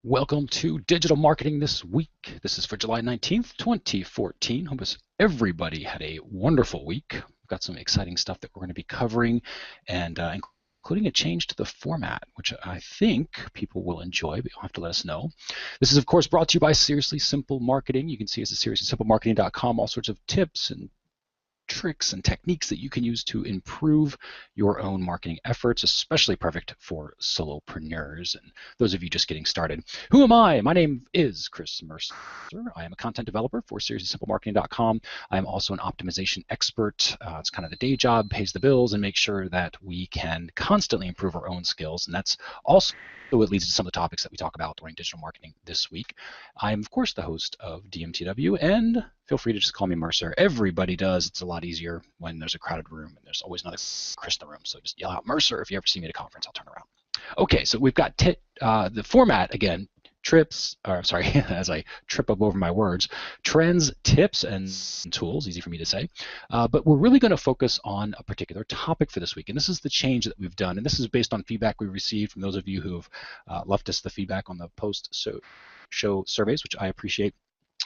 Welcome to Digital Marketing This Week. This is for July 19th, 2014. Hope everybody had a wonderful week. We've got some exciting stuff that we're going to be covering, and including a change to the format, which I think people will enjoy, but you'll have to let us know. This is, of course, brought to you by Seriously Simple Marketing. You can see us at SeriouslySimpleMarketing.com, all sorts of tips and tricks and techniques that you can use to improve your own marketing efforts, especially perfect for solopreneurs and those of you just getting started. Who am I? My name is Chris Mercer. I am a content developer for SeriouslySimpleMarketing.com. I am also an optimization expert. It's kind of the day job, pays the bills, and makes sure that we can constantly improve our own skills. And that's also what leads to some of the topics that we talk about during digital marketing this week. I am, of course, the host of DMTW, and feel free to just call me Mercer. Everybody does. It's a lot easier when there's a crowded room and there's always another Chris in the room. So just yell out Mercer. If you ever see me at a conference, I'll turn around. Okay, so we've got the format again. As I trip up over my words, trends, tips, and tools, easy for me to say. But we're really going to focus on a particular topic for this week. And this is the change that we've done. And this is based on feedback we received from those of you who have left us the feedback on the post-show surveys, which I appreciate.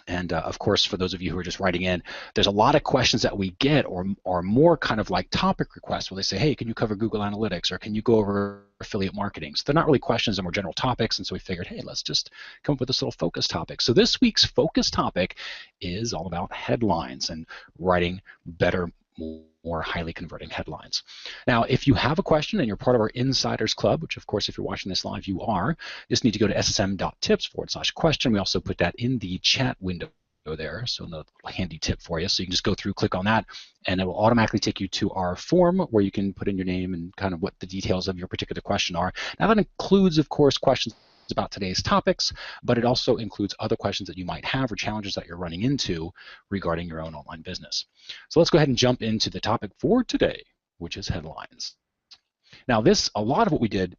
And of course, for those of you who are just writing in, there's a lot of questions that we get or more kind of like topic requests where they say, hey, can you cover Google Analytics, or can you go over affiliate marketing? So they're not really questions, they're more general topics. And so we figured, hey, let's just come up with this little focus topic. So this week's focus topic is all about headlines and writing better, more highly converting headlines. Now, if you have a question and you're part of our Insiders Club, which of course, if you're watching this live, you are, you just need to go to ssm.tips/question. We also put that in the chat window there, so the handy tip for you. So you can just go through, click on that, and it will automatically take you to our form where you can put in your name and kind of what the details of your particular question are. Now that includes, of course, questions about today's topics, but it also includes other questions that you might have or challenges that you're running into regarding your own online business. So let's go ahead and jump into the topic for today, which is headlines. Now a lot of what we did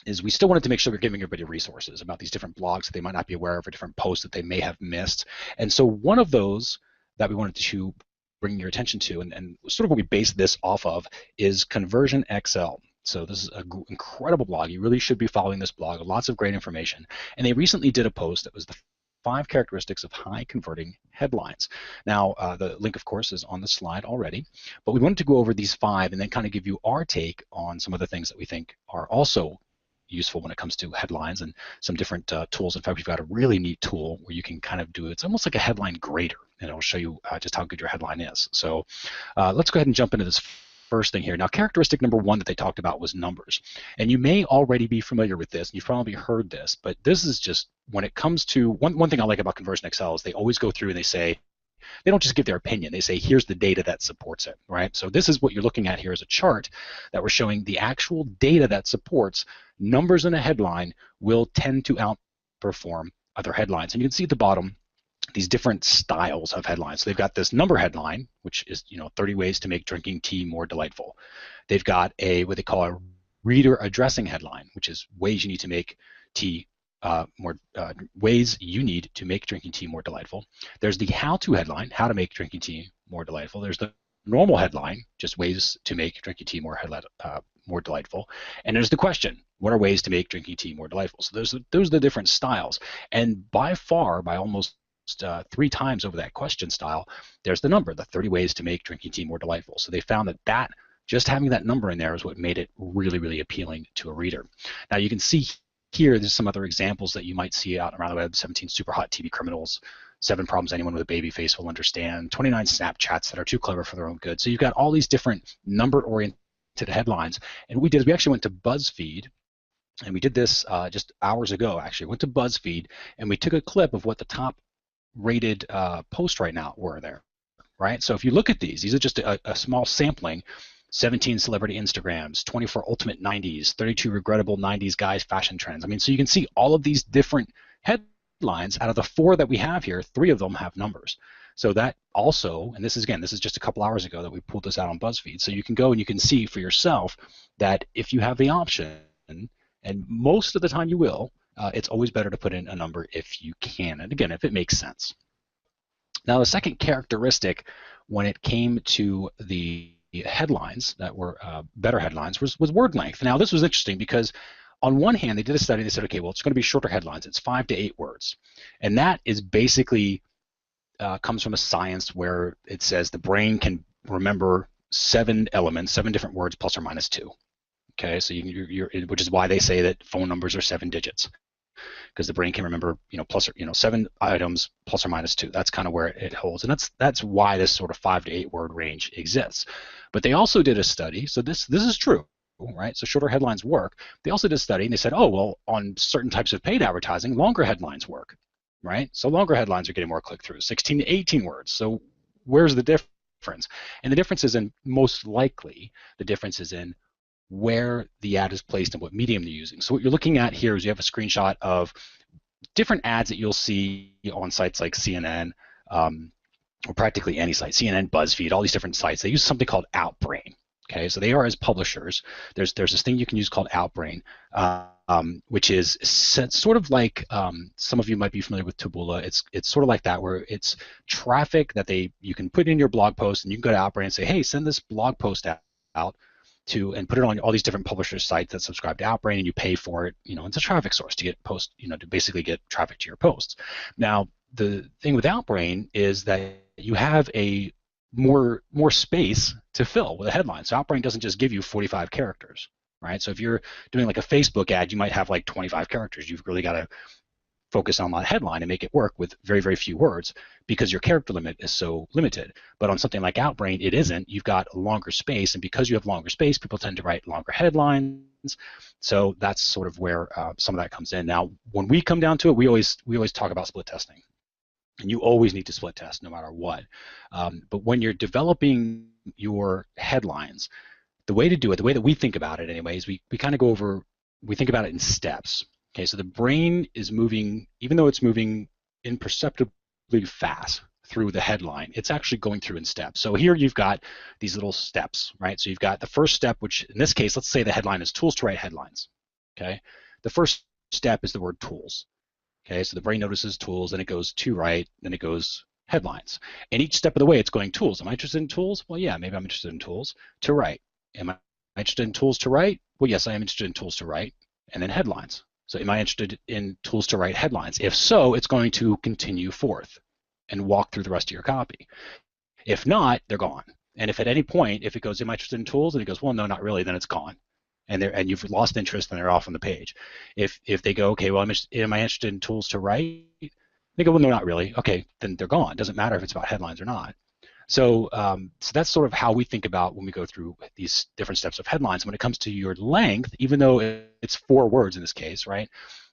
is we still wanted to make sure we're giving everybody resources about these different blogs that they might not be aware of, or different posts that they may have missed. And so one of those that we wanted to bring your attention to, and sort of what we based this off of, is Conversion XL. So this is an incredible blog. You really should be following this blog. Lots of great information. And they recently did a post that was the 5 characteristics of high converting headlines. Now, the link, of course, is on the slide already. But we wanted to go over these 5 and then kind of give you our take on some of the things that we think are also useful when it comes to headlines and some different tools. In fact, we've got a really neat tool where you can kind of do it's almost like a headline grader, and it'll show you just how good your headline is. So let's go ahead and jump into this first thing here. Now, characteristic number 1 that they talked about was numbers. And you may already be familiar with this, and you've probably heard this, but this is just when it comes to one thing I like about Conversion XL is they always go through and they say, they don't just give their opinion, they say, here's the data that supports it, right? So this is what you're looking at here is a chart that we're showing the actual data that supports numbers in a headline will tend to outperform other headlines. And you can see at the bottom these different styles of headlines. So they've got this number headline, which is 30 ways to make drinking tea more delightful. They've got what they call a reader addressing headline, which is ways you need to make tea ways you need to make drinking tea more delightful. There's the how-to headline, how to make drinking tea more delightful. There's the normal headline, just ways to make drinking tea more delightful. And there's the question, what are ways to make drinking tea more delightful? So those are the different styles. And by almost 3 times over that question style, there's the number, the 30 ways to make drinking tea more delightful. So they found that just having that number in there is what made it really, really appealing to a reader. Now you can see here, there's some other examples that you might see out around the web: 17 super hot TV criminals, 7 problems anyone with a baby face will understand, 29 Snapchats that are too clever for their own good. So you've got all these different number-oriented headlines. And what we did is we actually went to BuzzFeed, and we did this just hours ago, actually. Went to BuzzFeed, and we took a clip of what the top rated posts right now were there, right? So if you look at these are just a small sampling. 17 celebrity Instagrams, 24 ultimate 90s, 32 regrettable 90s guys fashion trends. I mean, so you can see all of these different headlines. Out of the 4 that we have here, 3 of them have numbers. So that also, and this is just a couple hours ago that we pulled this out on BuzzFeed. So you can go and you can see for yourself that if you have the option, and most of the time you will, it's always better to put in a number if you can, and again, if it makes sense. Now, the second characteristic when it came to the headlines that were better headlines was word length. Now, this was interesting because on one hand, they did a study. They said, okay, well, it's going to be shorter headlines. It's 5 to 8 words, and that is basically comes from a science where it says the brain can remember 7 elements, 7 different words plus or minus 2. Okay, so which is why they say that phone numbers are 7 digits, because the brain can remember, plus or 7 items plus or minus 2. That's kind of where it holds, and that's why this sort of 5 to 8 word range exists. But they also did a study, so this is true, right? So shorter headlines work. They also did a study, and they said, oh well, on certain types of paid advertising, longer headlines work, right? So longer headlines are getting more click-throughs, 16 to 18 words. So where's the difference? And the difference is in, most likely, the difference is in where the ad is placed and what medium they're using. So what you're looking at here is you have a screenshot of different ads that you'll see on sites like CNN, or practically any site, CNN, BuzzFeed, all these different sites. They use something called Outbrain. Okay, so they are, as publishers, there's this thing you can use called Outbrain, which is sort of like, some of you might be familiar with Taboola. It's sort of like that, where it's traffic that you can put in your blog post, and you can go to Outbrain and say, hey, send this blog post out to, and put it on all these different publishers' sites that subscribe to Outbrain, and you pay for it. It's a traffic source to get to basically get traffic to your posts. Now, the thing with Outbrain is that you have a more space to fill with a headline. So Outbrain doesn't just give you 45 characters, right? So if you're doing like a Facebook ad, you might have like 25 characters. You've really got to focus on that headline and make it work with very, very few words, because your character limit is so limited. But on something like Outbrain, it isn't. You've got a longer space, and because you have longer space, people tend to write longer headlines. So that's sort of where some of that comes in. Now, when we come down to it, we always talk about split testing. And you always need to split test no matter what. But when you're developing your headlines, the way to do it, the way that we think about it anyways, we kind of we think about it in steps. Okay, so the brain is moving, even though it's moving imperceptibly fast through the headline, it's actually going through in steps. So here you've got these little steps, right? So you've got the first step, which in this case, let's say the headline is tools to write headlines. Okay, the first step is the word tools. Okay, so the brain notices tools, then it goes to write, then it goes headlines. And each step of the way, it's going tools. Am I interested in tools? Well, yeah, maybe I'm interested in tools to write. Am I interested in tools to write? Well, yes, I am interested in tools to write, and then headlines. So am I interested in tools to write headlines? If so, it's going to continue forth and walk through the rest of your copy. If not, they're gone. And if at any point, if it goes, am I interested in tools? And it goes, well, no, not really, then it's gone. And you've lost interest, and they're off on the page. If they go, okay, well, am I interested in tools to write? They go, well, no, not really. Okay, then they're gone. It doesn't matter if it's about headlines or not. So that's sort of how we think about when we go through these different steps of headlines. When it comes to your length, even though it's 4 words in this case, right?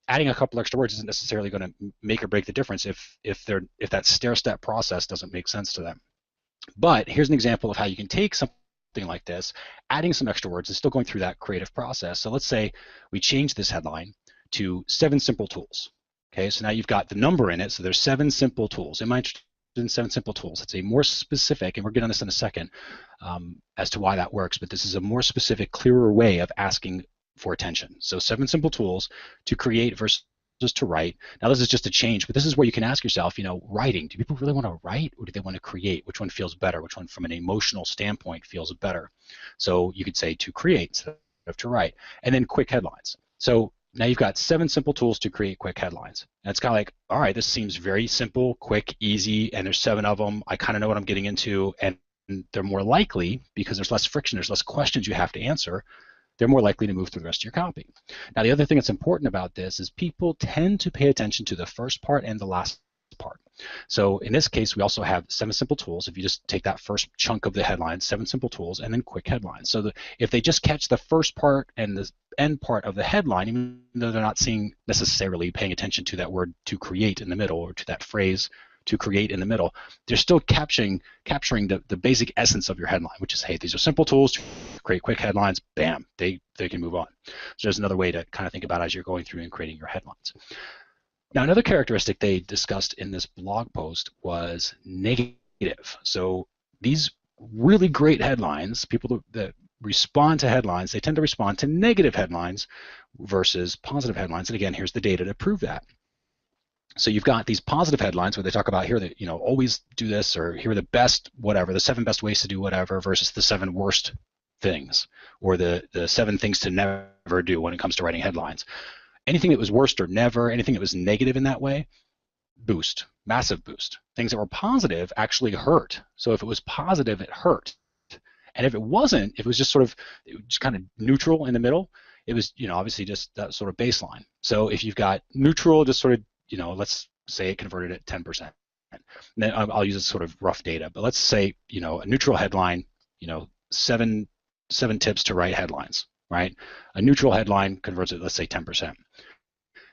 Adding a couple extra words isn't necessarily going to make or break the difference if that stair-step process doesn't make sense to them. But here's an example of how you can take something like this, adding some extra words and still going through that creative process. So let's say we change this headline to 7 simple tools. Okay, so now you've got the number in it, so there's 7 simple tools. Am I interested in 7 simple tools? It's a more specific, and we'll get on this in a second as to why that works, but this is a more specific, clearer way of asking for attention. So 7 simple tools to create versus to write. Now this is just a change, but this is where you can ask yourself, writing, do people really want to write, or do they want to create? Which one feels better? Which one from an emotional standpoint feels better? So you could say to create instead of to write. And then quick headlines. So now you've got 7 simple tools to create quick headlines. And it's kind of like, all right, this seems very simple, quick, easy, and there's 7 of them. I kind of know what I'm getting into, and they're more likely, because there's less friction, there's less questions you have to answer, they're more likely to move through the rest of your copy. Now, the other thing that's important about this is people tend to pay attention to the first part and the last part. So in this case, we also have 7 simple tools. If you just take that first chunk of the headline, 7 simple tools, and then quick headlines. So if they just catch the first part and the end part of the headline, even though they're not necessarily paying attention to that word to create in the middle, or to that phrase to create in the middle, they're still capturing the basic essence of your headline, which is, hey, these are simple tools to create quick headlines, bam, they can move on. So there's another way to kind of think about it as you're going through and creating your headlines. Now, another characteristic they discussed in this blog post was negative. So these really great headlines, people that respond to headlines, they tend to respond to negative headlines versus positive headlines. And again, here's the data to prove that. So you've got these positive headlines where they talk about here that, always do this, or here are the best whatever, the 7 best ways to do whatever, versus the 7 worst things, or the 7 things to never do when it comes to writing headlines. Anything that was worst or never, anything that was negative in that way, boost, massive boost. Things that were positive actually hurt. So if it was positive, it hurt. And if it wasn't, if it was just sort of just kind of neutral in the middle, it was, obviously just that sort of baseline. So if you've got neutral, just sort of, let's say it converted at 10%. And then I'll use this sort of rough data, but let's say, a neutral headline, 7 tips to write headlines, right? A neutral headline converts at, let's say, 10%.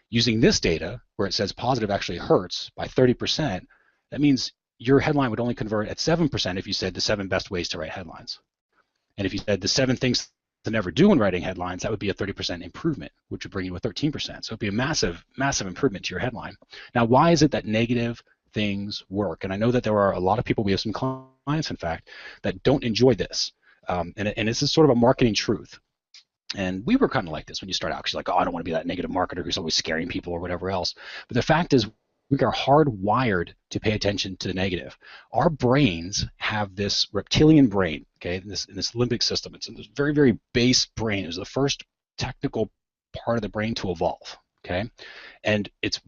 Using this data, where it says positive actually hurts by 30%, that means your headline would only convert at 7% if you said the 7 best ways to write headlines. And if you said the 7 things to never do when writing headlines, that would be a 30% improvement, which would bring you a 13%. So it'd be a massive, massive improvement to your headline. Now, why is it that negative things work? And I know that there are a lot of people, we have some clients, in fact, that don't enjoy this. And this is sort of a marketing truth. And we were kind of like this when you start out, because you're like, oh, I don't want to be that negative marketer who's always scaring people or whatever else. But the fact is, we are hardwired to pay attention to the negative. Our brains have this reptilian brain, okay, in this limbic system. It's in this very, very base brain. It was the first technical part of the brain to evolve, okay? And it's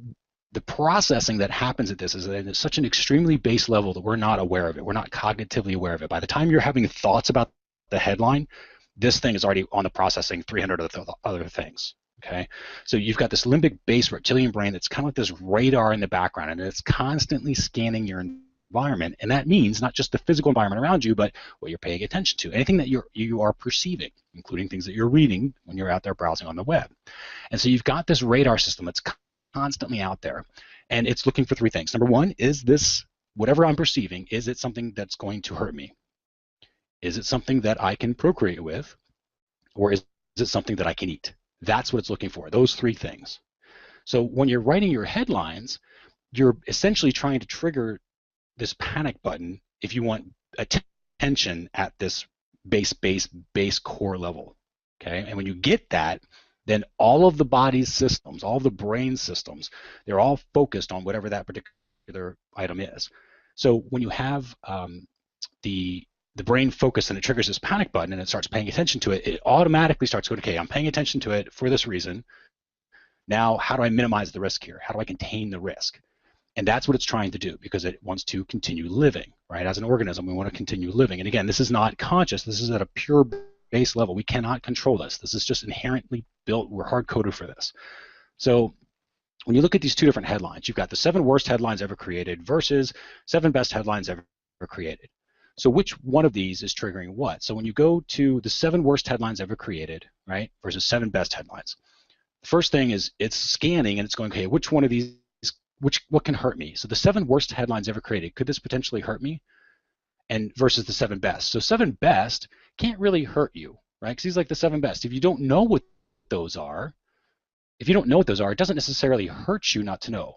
the processing that happens at this is at such an extremely base level that we're not aware of it. We're not cognitively aware of it. By the time you're having thoughts about the headline, this thing is already on the processing 300 other things. Okay, so you've got this limbic base reptilian brain that's kind of like this radar in the background, and it's constantly scanning your environment, and that means not just the physical environment around you, but what you're paying attention to, anything that you are perceiving, including things that you're reading when you're out there browsing on the web. And so you've got this radar system that's constantly out there, and it's looking for 3 things. Number 1, is this, whatever I'm perceiving, is it something that's going to hurt me? Is it something that I can procreate with, or is it something that I can eat? That's what it's looking for, those 3 things. So when you're writing your headlines, you're essentially trying to trigger this panic button if you want attention at this base core level, okay? And when you get that, then all of the body's systems, all of the brain systems, they're all focused on whatever that particular item is. So when you have the brain focus and it triggers this panic button and it starts paying attention to it, it automatically starts going, okay, I'm paying attention to it for this reason. Now, how do I minimize the risk here? How do I contain the risk? And that's what it's trying to do, because it wants to continue living, right? As an organism, we want to continue living. And again, this is not conscious. This is at a pure base level. We cannot control this. This is just inherently built. We're hard-coded for this. So when you look at these 2 different headlines, you've got the 7 worst headlines ever created versus 7 best headlines ever created. So which one of these is triggering what? So when you go to the 7 worst headlines ever created, right, versus 7 best headlines, the first thing is it's scanning and it's going, okay, which one of these, what can hurt me? So the 7 worst headlines ever created, could this potentially hurt me? And versus the 7 best. So 7 best can't really hurt you, right? Because he's like the 7 best. If you don't know what those are, it doesn't necessarily hurt you not to know,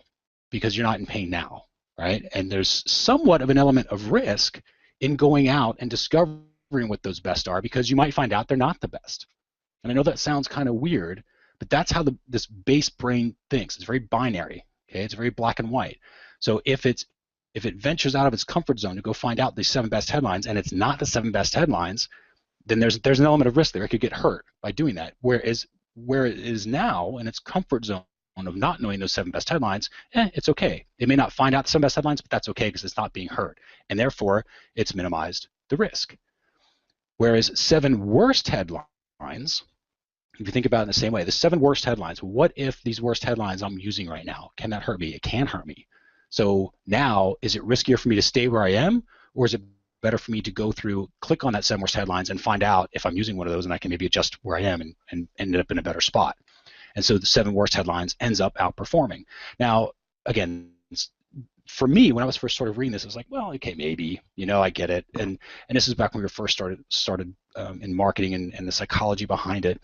because you're not in pain now, right? And there's somewhat of an element of risk in going out and discovering what those best are, because you might find out they're not the best. And I know that sounds kind of weird, but that's how this base brain thinks. It's very binary, okay? It's very black and white. So if it ventures out of its comfort zone to go find out the 7 best headlines and it's not the 7 best headlines, then there's an element of risk there. It could get hurt by doing that. Whereas where it is now in its comfort zone of not knowing those 7 best headlines, it's okay. It may not find out the 7 best headlines, but that's okay because it's not being hurt, and therefore it's minimized the risk. Whereas 7 worst headlines, if you think about it in the same way, the 7 worst headlines, what if these worst headlines I'm using right now, can that hurt me? It can hurt me. So now, is it riskier for me to stay where I am, or is it better for me to go through, click on that 7 worst headlines and find out if I'm using one of those, and I can maybe adjust where I am and end up in a better spot? And so the 7 worst headlines ends up outperforming. Now, again, for me, when I was first sort of reading this, I was like, well, okay, maybe, I get it. And this is back when we were first started in marketing and the psychology behind it.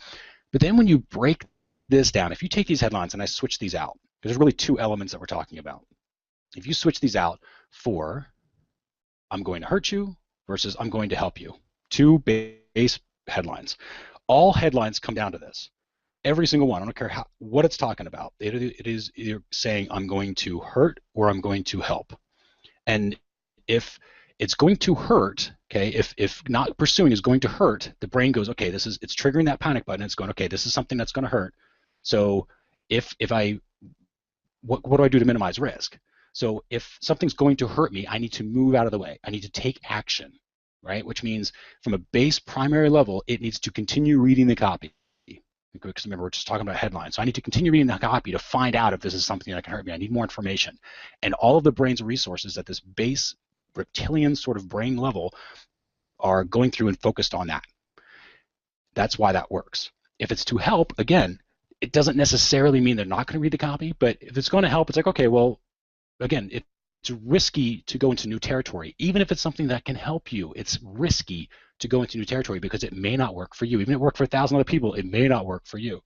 But then when you break this down, if you take these headlines and I switch these out, there's really 2 elements that we're talking about. If you switch these out for I'm going to hurt you versus I'm going to help you, 2 base headlines. All headlines come down to this. Every single one, I don't care what it's talking about. It is either saying I'm going to hurt or I'm going to help. And if it's going to hurt. Okay, if not pursuing is going to hurt, the brain goes, okay, it's triggering that panic button. It's going, okay, this is something that's going to hurt. So what do I do to minimize risk? So if something's going to hurt me, I need to move out of the way. I need to take action, right? Which means from a base primary level, it needs to continue reading the copy. Because remember, we're just talking about headlines. So I need to continue reading the copy to find out if this is something that can hurt me. I need more information. And all of the brain's resources at this base reptilian sort of brain level are going through and focused on that. That's why that works. If it's to help, again, it doesn't necessarily mean they're not going to read the copy, but if it's going to help, it's like, okay, well, again, it's risky to go into new territory. Even if it's something that can help you, it's risky to go into new territory because it may not work for you. Even if it worked for 1,000 other people, it may not work for you.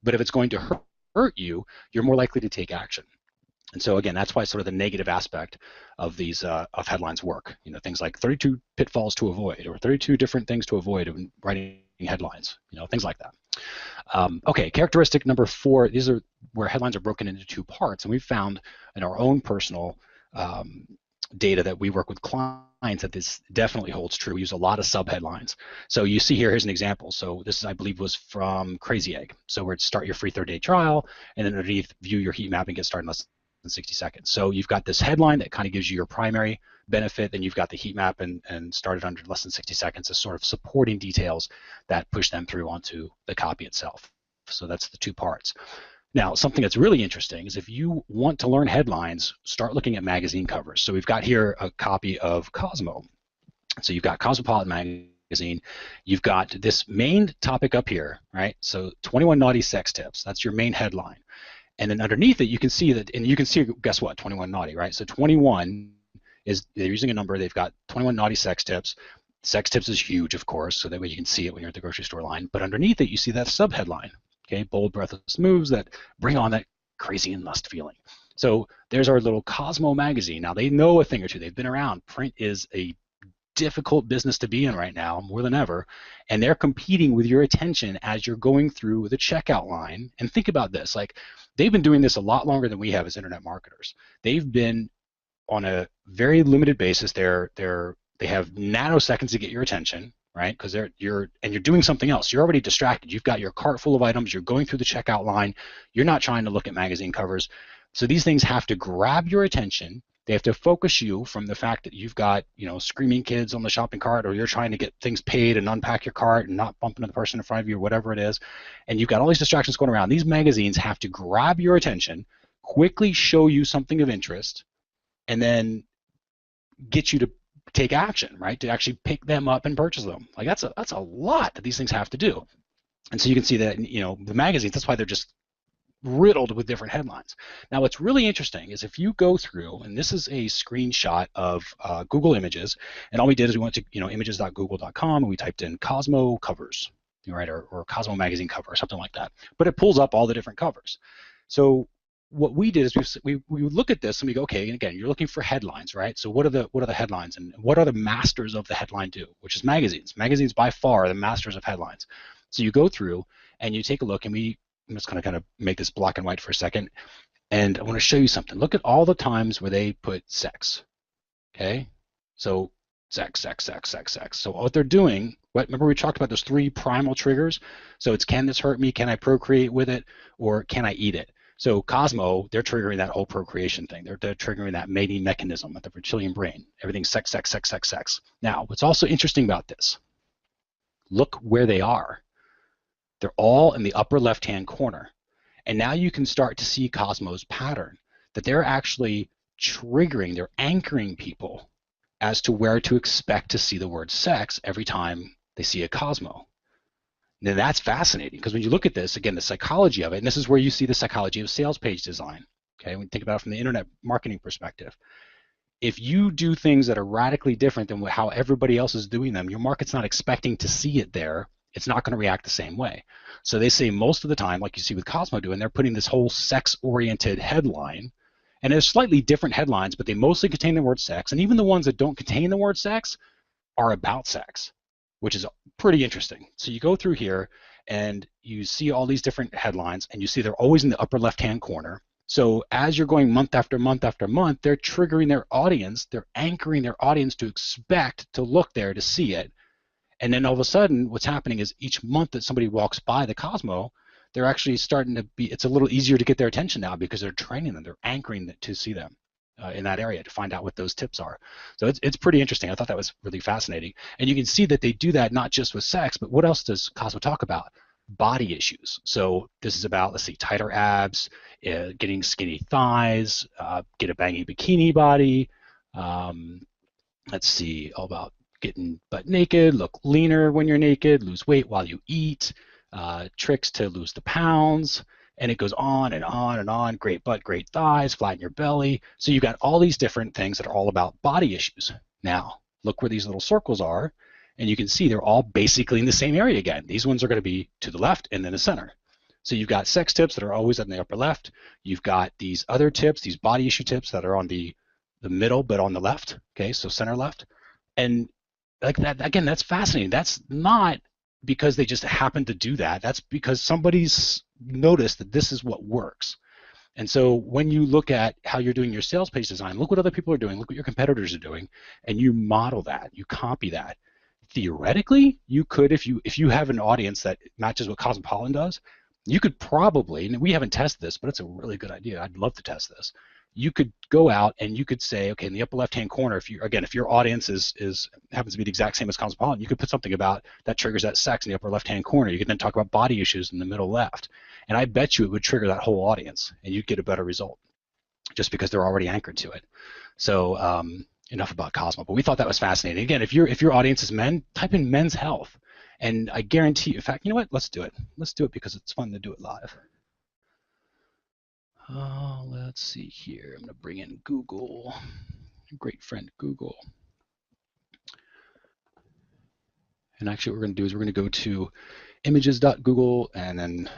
But if it's going to hurt you, you're more likely to take action. And so again, that's why sort of the negative aspect of these of headlines work. You know, things like 32 pitfalls to avoid, or 32 different things to avoid when writing headlines. You know, things like that. Okay, characteristic number 4. These are where headlines are broken into 2 parts, and we've found in our own personal data that we work with clients that this definitely holds true. We use a lot of subheadlines. So you see here's an example. So this, I believe, was from Crazy Egg. So we're to start your free 30-day trial, and then underneath, view your heat map and get started in less than 60 seconds. So you've got this headline that kind of gives you your primary benefit, then you've got the heat map and started under less than 60 seconds as sort of supporting details that push them through onto the copy itself. So that's the 2 parts. Now, something that's really interesting is if you want to learn headlines, start looking at magazine covers. So we've got here a copy of Cosmo. So you've got Cosmopolitan magazine. You've got this main topic up here, right? So 21 naughty sex tips. That's your main headline. And then underneath it, you can see that, and you can see, guess what, 21 naughty, right? So 21 is, they're using a number, they've got 21 naughty sex tips. Sex tips is huge, of course, so that way you can see it when you're at the grocery store line. But underneath it, you see that subheadline, okay? Bold, breathless moves that bring on that crazy and lust feeling. So there's our little Cosmo magazine. Now, they know a thing or two. They've been around. Print is a difficult business to be in right now, more than ever, and they're competing with your attention as you're going through the checkout line. And think about this, like, they've been doing this a lot longer than we have as internet marketers. They've been on a very limited basis. They have nanoseconds to get your attention, right? Because you're doing something else. You're already distracted. You've got your cart full of items. You're going through the checkout line. You're not trying to look at magazine covers. So these things have to grab your attention. They have to focus you from the fact that you've got, you know, screaming kids on the shopping cart, or you're trying to get things paid and unpack your cart and not bump into the person in front of you, or whatever it is. And you've got all these distractions going around. These magazines have to grab your attention, quickly show you something of interest, and then get you to take action, right? To actually pick them up and purchase them. Like, that's a lot that these things have to do. And so you can see that, you know, the magazines, that's why they're just riddled with different headlines. Now, what's really interesting is if you go through, and this is a screenshot of Google Images, and all we did is we went to, you know, images.google.com, and we typed in Cosmo covers, right, or Cosmo magazine cover, or something like that. But it pulls up all the different covers. So what we did is we look at this and we go, okay, and again, you're looking for headlines, right? So what are the headlines, and what are the masters of the headline do? Which is magazines. Magazines by far are the masters of headlines. So you go through and you take a look, and I'm just going to kind of make this black and white for a second, and I want to show you something. Look at all the times where they put sex, okay? So sex, sex, sex, sex, sex. So what they're doing, remember we talked about those 3 primal triggers? So it's, can this hurt me? Can I procreate with it? Or can I eat it? So Cosmo, they're triggering that whole procreation thing. They're triggering that mating mechanism at the reptilian brain. Everything's sex, sex, sex, sex, sex. Now, what's also interesting about this, look where they are. They're all in the upper left-hand corner. And now you can start to see Cosmo's pattern, that they're actually triggering, they're anchoring people as to where to expect to see the word sex every time they see a Cosmo. Now that's fascinating, because when you look at this, again, the psychology of it, and this is where you see the psychology of sales page design, okay, when you think about it from the internet marketing perspective. If you do things that are radically different than how everybody else is doing them, your market's not expecting to see it there. It's not going to react the same way. So they say most of the time, like you see with Cosmo doing, they're putting this whole sex-oriented headline, and there's slightly different headlines, but they mostly contain the word sex, and even the ones that don't contain the word sex are about sex, which is pretty interesting. So you go through here, and you see all these different headlines, and you see they're always in the upper left-hand corner. So as you're going month after month after month, they're triggering their audience, they're anchoring their audience to expect to look there to see it. And then all of a sudden, what's happening is each month that somebody walks by the Cosmo, they're actually starting to be, it's a little easier to get their attention now because they're training them, they're anchoring to see them in that area to find out what those tips are. So it's pretty interesting. I thought that was really fascinating. And you can see that they do that not just with sex, but what else does Cosmo talk about? Body issues. So this is about, let's see, tighter abs, getting skinny thighs, get a baggy bikini body. Let's see, all about getting butt naked, look leaner when you're naked, lose weight while you eat, tricks to lose the pounds, and it goes on and on and on. Great butt, great thighs, flatten your belly. So you've got all these different things that are all about body issues. Now, look where these little circles are, and you can see they're all basically in the same area again. These ones are going to be to the left and then the center. So you've got sex tips that are always in the upper left. You've got these other tips, these body issue tips that are on the middle but on the left, okay, so center left. And like that, again, that's fascinating. That's not because they just happen to do that. That's because somebody's noticed that this is what works. And so when you look at how you're doing your sales page design, look what other people are doing, look what your competitors are doing, and you model that, you copy that. Theoretically, you could, if you have an audience that matches what Cosmopolitan does, you could probably, and we haven't tested this, but it's a really good idea. I'd love to test this. You could go out and you could say, okay, in the upper left-hand corner, if your audience is happens to be the exact same as Cosmopolitan, you could put something about that triggers that sex in the upper left-hand corner. You could then talk about body issues in the middle left, and I bet you it would trigger that whole audience, and you'd get a better result, just because they're already anchored to it. So enough about Cosmo, but we thought that was fascinating. Again, if your audience is men, type in men's health, and I guarantee you, in fact, you know what? Let's do it. Let's do it because it's fun to do it live. Let's see here. I'm going to bring in Google, great friend Google. And actually what we're going to do is we're going to go to images.google and then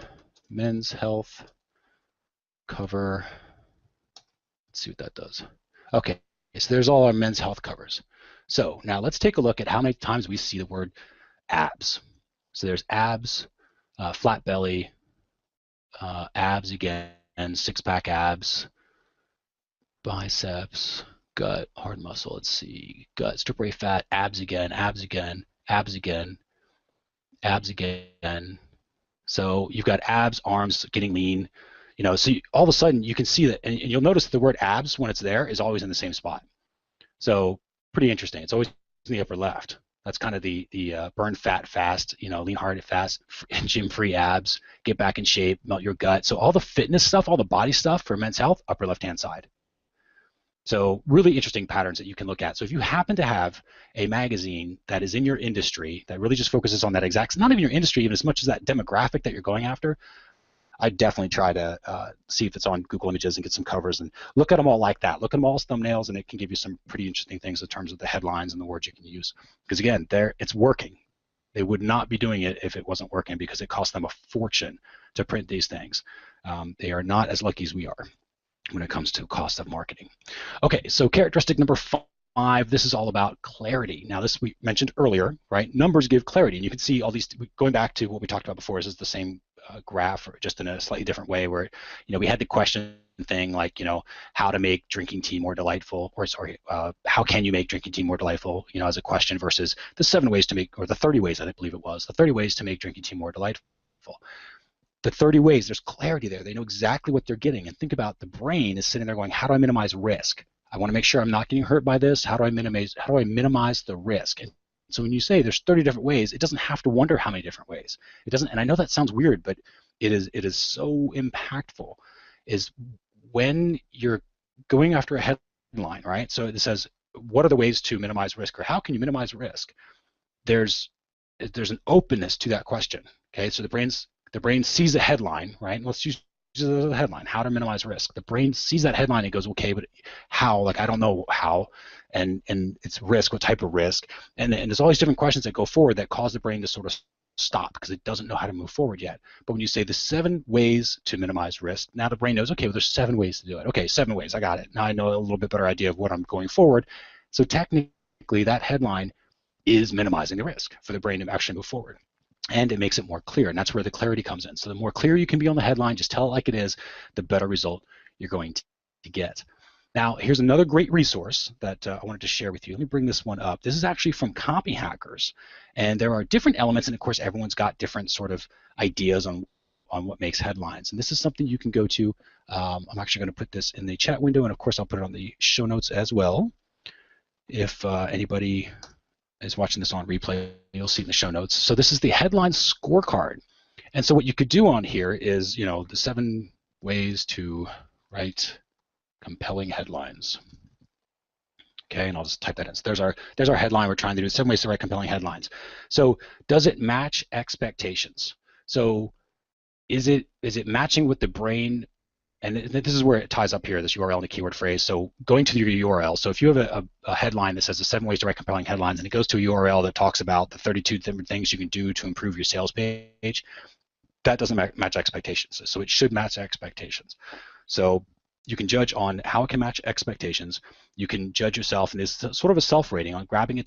men's health cover. Let's see what that does. Okay, so there's all our men's health covers. So now let's take a look at how many times we see the word abs. So there's abs, flat belly, abs again, and six-pack abs, biceps, gut, hard muscle. Let's see, gut, strip away fat, abs again, abs again, abs again, abs again. So you've got abs, arms getting lean. You know, so all of a sudden you can see that, and you'll notice that the word abs, when it's there, is always in the same spot. So pretty interesting. It's always in the upper left. That's kind of the burn fat fast, you know, lean hard fast, gym-free abs, get back in shape, melt your gut. So all the fitness stuff, all the body stuff for men's health, upper left-hand side. So really interesting patterns that you can look at. So if you happen to have a magazine that is in your industry that really just focuses on that exact, not even your industry, even as much as that demographic that you're going after, I'd definitely try to see if it's on Google Images and get some covers and look at them all like that. Look at them all as thumbnails, and it can give you some pretty interesting things in terms of the headlines and the words you can use. Because again, it's working. They would not be doing it if it wasn't working, because it costs them a fortune to print these things. They are not as lucky as we are when it comes to cost of marketing. Okay, so characteristic number 5, this is all about clarity. Now this we mentioned earlier, right? Numbers give clarity, and you can see all these, going back to what we talked about before, is the same graph, or just in a slightly different way, where, you know, we had the question thing like, you know, how to make drinking tea more delightful, or sorry, how can you make drinking tea more delightful, you know, as a question, versus the 7 ways to make, or the 30 ways, I believe it was, the 30 ways to make drinking tea more delightful. The 30 ways, there's clarity there. They know exactly what they're getting. And think about, the brain is sitting there going, how do I minimize risk? I want to make sure I'm not getting hurt by this. How do I minimize the risk? And so when you say there's 30 different ways, it doesn't have to wonder how many different ways. It doesn't, and I know that sounds weird, but it is so impactful, is when you're going after a headline, right? So it says, what are the ways to minimize risk, or how can you minimize risk? There's an openness to that question, okay? So the brain sees a headline, right? Let's use the headline, how to minimize risk. The brain sees that headline and goes, okay, but how? Like, I don't know how, and it's risk, what type of risk? And there's all these different questions that go forward that cause the brain to sort of stop, because it doesn't know how to move forward yet. But when you say the 7 ways to minimize risk, now the brain knows, okay, well, there's 7 ways to do it. Okay, 7 ways, I got it. Now I know a little bit better idea of what I'm going forward. So technically, that headline is minimizing the risk for the brain to actually move forward. And it makes it more clear, and that's where the clarity comes in. So the more clear you can be on the headline, just tell it like it is, the better result you're going to get. Now, here's another great resource that I wanted to share with you. Let me bring this one up. This is actually from Copy Hackers, and there are different elements, and of course, everyone's got different sort of ideas on what makes headlines. And this is something you can go to. I'm actually going to put this in the chat window, and of course, I'll put it on the show notes as well. If anybody is watching this on replay, you'll see it in the show notes. So this is the headline scorecard. And so what you could do on here is, the 7 ways to write compelling headlines. Okay, and I'll just type that in. So there's our headline we're trying to do. 7 ways to write compelling headlines. So does it match expectations? So is it matching with the brain? And this is where it ties up here, this URL and the keyword phrase. So going to your URL. So if you have a headline that says the 7 ways to write compelling headlines, and it goes to a URL that talks about the 32 different things you can do to improve your sales page, that doesn't match expectations. So it should match expectations. So you can judge on how it can match expectations. You can judge yourself, and it's sort of a self-rating on grabbing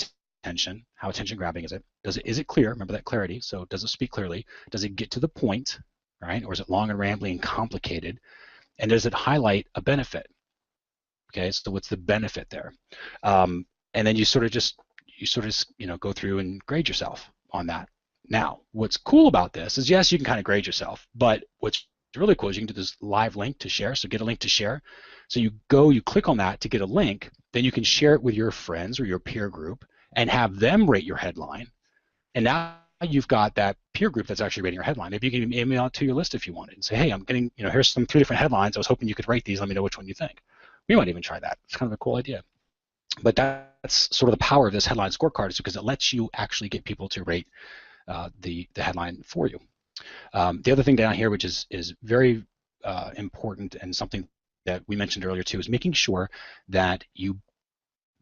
attention. How attention grabbing is it? Is it clear? Remember that clarity. So does it speak clearly? Does it get to the point, right? Or is it long and rambling and complicated? And does it highlight a benefit? Okay, so what's the benefit there? And then you sort of go through and grade yourself on that. Now, what's cool about this is, yes, you can kind of grade yourself, but what's really cool is you can do this live link to share. So get a link to share. So you click on that to get a link, then you can share it with your friends or your peer group and have them rate your headline. And now you've got that peer group that's actually rating your headline. Maybe you can email it to your list if you wanted and say, hey, I'm getting, here's 3 different headlines. I was hoping you could rate these. Let me know which one you think. We might even try that. It's kind of a cool idea. But that's sort of the power of this headline scorecard, is because it lets you actually get people to rate the headline for you. The other thing down here, which is very important, and something that we mentioned earlier too, is making sure that you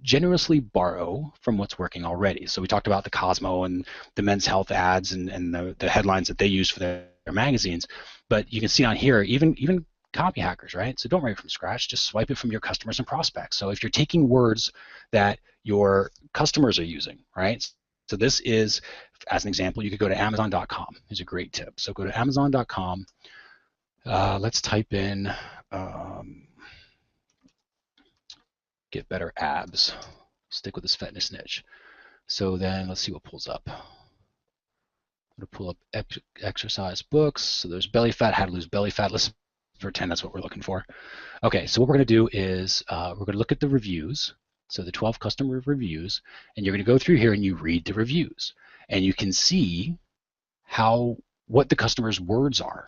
generously borrow from what's working already. So we talked about the Cosmo and the Men's Health ads and the headlines that they use for their magazines, but you can see on here even Copy Hackers, right? So don't write from scratch, just swipe it from your customers and prospects. So if you're taking words that your customers are using, right? So this is, as an example, you could go to Amazon.com. Here's a great tip. So go to Amazon.com. Let's type in get better abs. Stick with this fitness niche. So then let's see what pulls up. I'm going to pull up exercise books. So there's belly fat, how to lose belly fat. Let's pretend that's what we're looking for. Okay, so what we're going to do is we're going to look at the reviews. So the 12 customer reviews, and you're going to go through here and you read the reviews, and you can see what the customer's words are,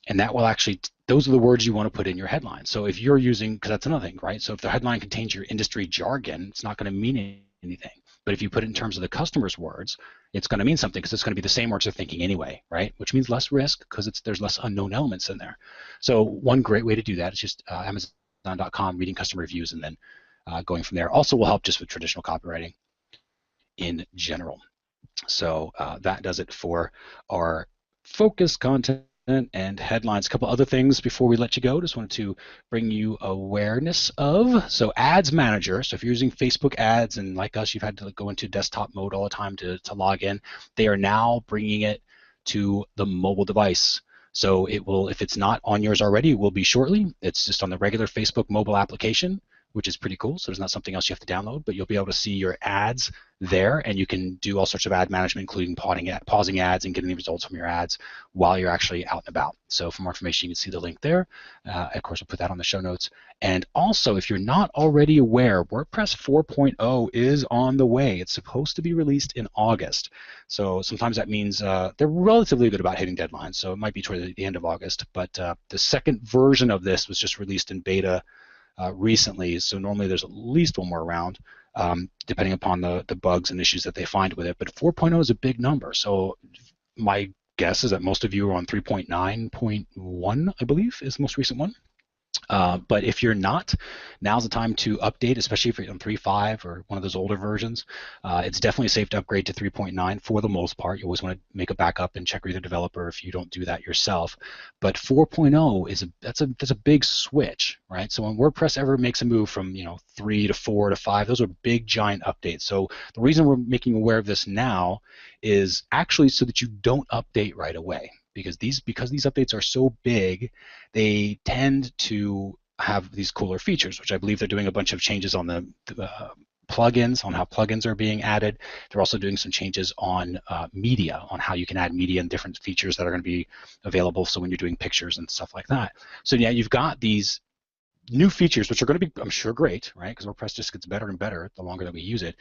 and that will actually, those are the words you want to put in your headline. So if you're using, because that's another thing, right? So if the headline contains your industry jargon, it's not going to mean anything. But if you put it in terms of the customer's words, it's going to mean something, because it's going to be the same words they're thinking anyway, right? Which means less risk, because there's less unknown elements in there. So one great way to do that is just Amazon.com, reading customer reviews, and then going from there. Also will help just with traditional copywriting in general. So that does it for our focus content and headlines. A couple other things before we let you go. Just wanted to bring you awareness of. So Ads Manager. So if you're using Facebook ads, and like us, you've had to go into desktop mode all the time to log in, they are now bringing it to the mobile device. So it will, if it's not on yours already, it will be shortly. It's just on the regular Facebook mobile application, which is pretty cool. So there's not something else you have to download, but you'll be able to see your ads there, and you can do all sorts of ad management, including pausing ads and getting the results from your ads while you're actually out and about. So for more information, you can see the link there. Of course, we'll put that on the show notes. And also, if you're not already aware, WordPress 4.0 is on the way. It's supposed to be released in August. So sometimes that means they're relatively good about hitting deadlines. So it might be toward the end of August. But the second version of this was just released in beta recently, so normally there's at least one more round, depending upon the bugs and issues that they find with it. But 4.0 is a big number, so my guess is that most of you are on 3.9.1, I believe, is the most recent one. But if you're not, now's the time to update, especially if you're on 3.5 or one of those older versions. It's definitely safe to upgrade to 3.9 for the most part. You always want to make a backup and check with your developer if you don't do that yourself. But 4.0 is that's a big switch, right? So when WordPress ever makes a move from 3 to 4 to 5, those are big giant updates. So the reason we're making aware of this now is actually so that you don't update right away. because these updates are so big, they tend to have these cooler features, which I believe they're doing a bunch of changes on the plugins, on how plugins are being added. They're also doing some changes on media, on how you can add media and different features that are going to be available. So when you're doing pictures and stuff like that. So yeah, you've got these new features, which are going to be, I'm sure, great, right? Because WordPress just gets better and better the longer that we use it.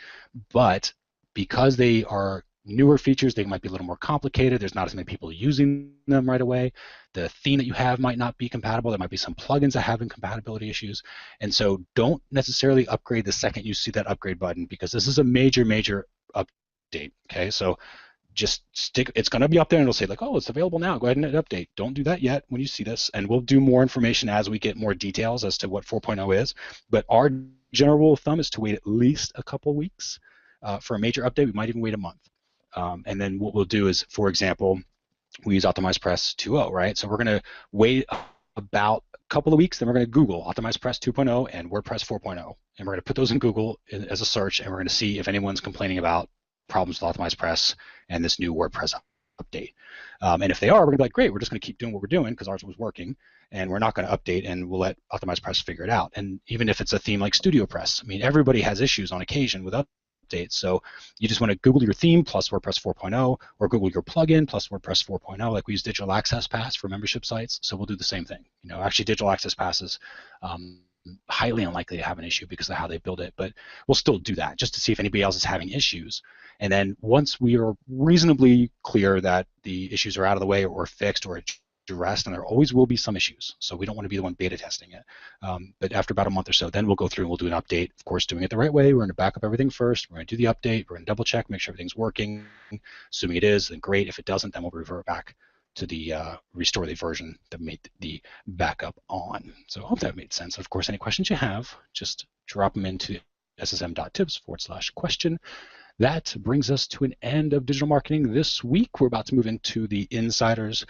But because they are newer features, they might be a little more complicated. There's not as many people using them right away. The theme that you have might not be compatible. There might be some plugins that have incompatibility issues. And so don't necessarily upgrade the second you see that upgrade button, because this is a major, major update, okay? So just stick, it's going to be up there and it'll say like, oh, it's available now, go ahead and update. Don't do that yet when you see this, and we'll do more information as we get more details as to what 4.0 is. But our general rule of thumb is to wait at least a couple of weeks for a major update. We might even wait a month. And then what we'll do is, for example, we use OptimizePress 2.0, right? So we're going to wait about a couple of weeks, then we're going to Google OptimizePress 2.0 and WordPress 4.0, and we're going to put those in Google as a search, and we're going to see if anyone's complaining about problems with OptimizePress and this new WordPress update. And if they are, we're going to be like, great, we're just going to keep doing what we're doing because ours was working, and we're not going to update, and we'll let OptimizePress figure it out. And even if it's a theme like StudioPress, I mean, everybody has issues on occasion with updates. So you just want to Google your theme plus WordPress 4.0, or Google your plugin plus WordPress 4.0, like we use Digital Access Pass for membership sites. So we'll do the same thing. You know, actually, Digital Access Pass is highly unlikely to have an issue because of how they build it, but we'll still do that just to see if anybody else is having issues. And then once we are reasonably clear that the issues are out of the way or fixed or addressed, and there always will be some issues, so we don't want to be the one beta testing it. But after about a month or so, then we'll go through and we'll do an update. Of course, doing it the right way. We're going to back up everything first. We're going to do the update. We're going to double check, make sure everything's working. Assuming it is, then great. If it doesn't, then we'll revert back to the restore the version that made the backup on. So I hope that made sense. Of course, any questions you have, just drop them into ssm.tips/question. That brings us to an end of digital marketing this week. We're about to move into the Insiders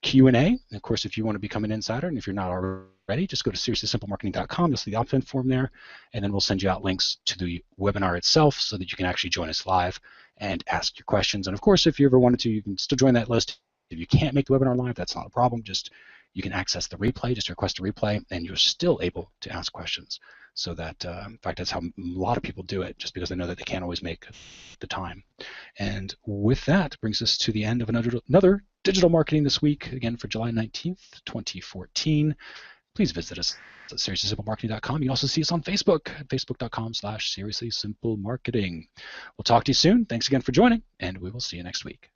Q&A. And of course, if you want to become an insider, and if you're not already, just go to seriouslysimplemarketing.com. You'll see the opt-in form there, and then we'll send you out links to the webinar itself so that you can actually join us live and ask your questions. And of course, if you ever wanted to, you can still join that list. If you can't make the webinar live, that's not a problem. Just you can access the replay, just request a replay, and you're still able to ask questions. So that, in fact, that's how a lot of people do it, just because they know that they can't always make the time. And with that, brings us to the end of another Digital Marketing This Week, again for July 19th, 2014. Please visit us at seriouslysimplemarketing.com. You can also see us on Facebook at facebook.com/seriouslysimplemarketing. We'll talk to you soon. Thanks again for joining, and we will see you next week.